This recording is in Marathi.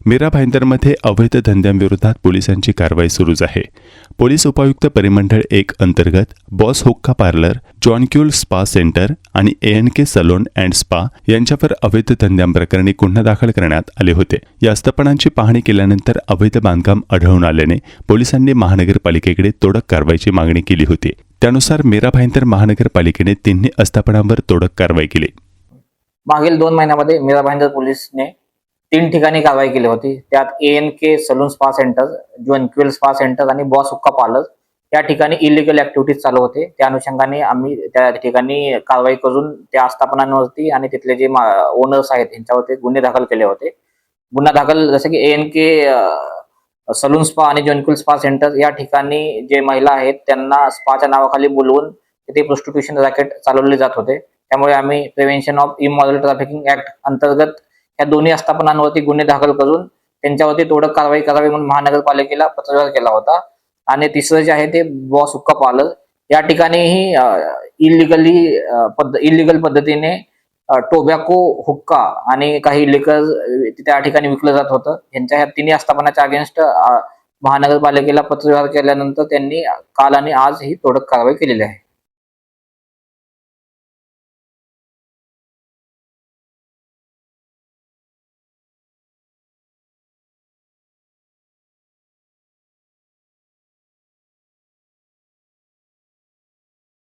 मीरा भाईंदरमध्ये अवैध धंद्यांविरोधात पोलिसांची कारवाई सुरूच आहे. पोलीस उपायुक्त परिमंडळ 1 अंतर्गत बॉस हुक्का पार्लर, जॉन क्यूल स्पा सेंटर आणि ANK सलोन अँड स्पा यांच्यावर अवैध धंद्यांप्रकरणी गुन्हा दाखल करण्यात आले होते. या आस्थापनांची पाहणी केल्यानंतर अवैध बांधकाम आढळून आल्याने पोलिसांनी महानगरपालिकेकडे तोडक कारवाईची मागणी केली होती. त्यानुसार मीरा भाईंदर महानगरपालिकेने तिन्ही आस्थापनांवर तोडक कारवाई केली. मागील 2 महिन्यामध्ये मीरा भाईंदर पोलीसने 3 ठिकाणी कारवाई केली होती. त्यात ANK salon spa centre, John क्यूल स्पा सेंटर आणि बॉस हुक्का पार्लर या ठिकाणी इलिगल ऍक्टिव्हिटीज चालू होते. त्या अनुषंगाने आम्ही त्या ठिकाणी कारवाई करून त्या आस्थापनांवरती आणि तिथले जे ओनर्स आहेत त्यांच्यावरती गुन्हे दाखल केले होते. गुन्हा दाखल जसे की ANK सलून स्पा आणि जॉन क्यूल स्पा सेंटर या ठिकाणी जे महिला आहेत त्यांना स्पाच्या नावाखाली बोलवून तिथे प्रोस्टिट्यूशन रॅकेट चालवले जात होते. त्यामुळे आम्ही prevention of immoral trafficking act अंतर्गत या दोन्ही आस्थापनांवरती गुन्हे दाखल करून त्यांच्यावरती तोडक कारवाई करावी म्हणून महानगरपालिकेला पत्रव्यवहार केला होता. आणि तिसरं जे आहे ते बॉस हुक्का पार्लर या ठिकाणीही इलिगल पद्धतीने टोबॅको, हुक्का आणि काही लिकर त्या ठिकाणी विकलं जात होतं. यांच्या ह्या तिन्ही आस्थापनाच्या अगेन्स्ट महानगरपालिकेला पत्रव्यवहार केल्यानंतर त्यांनी काल आणि आज ही तोडक कारवाई केलेली आहे.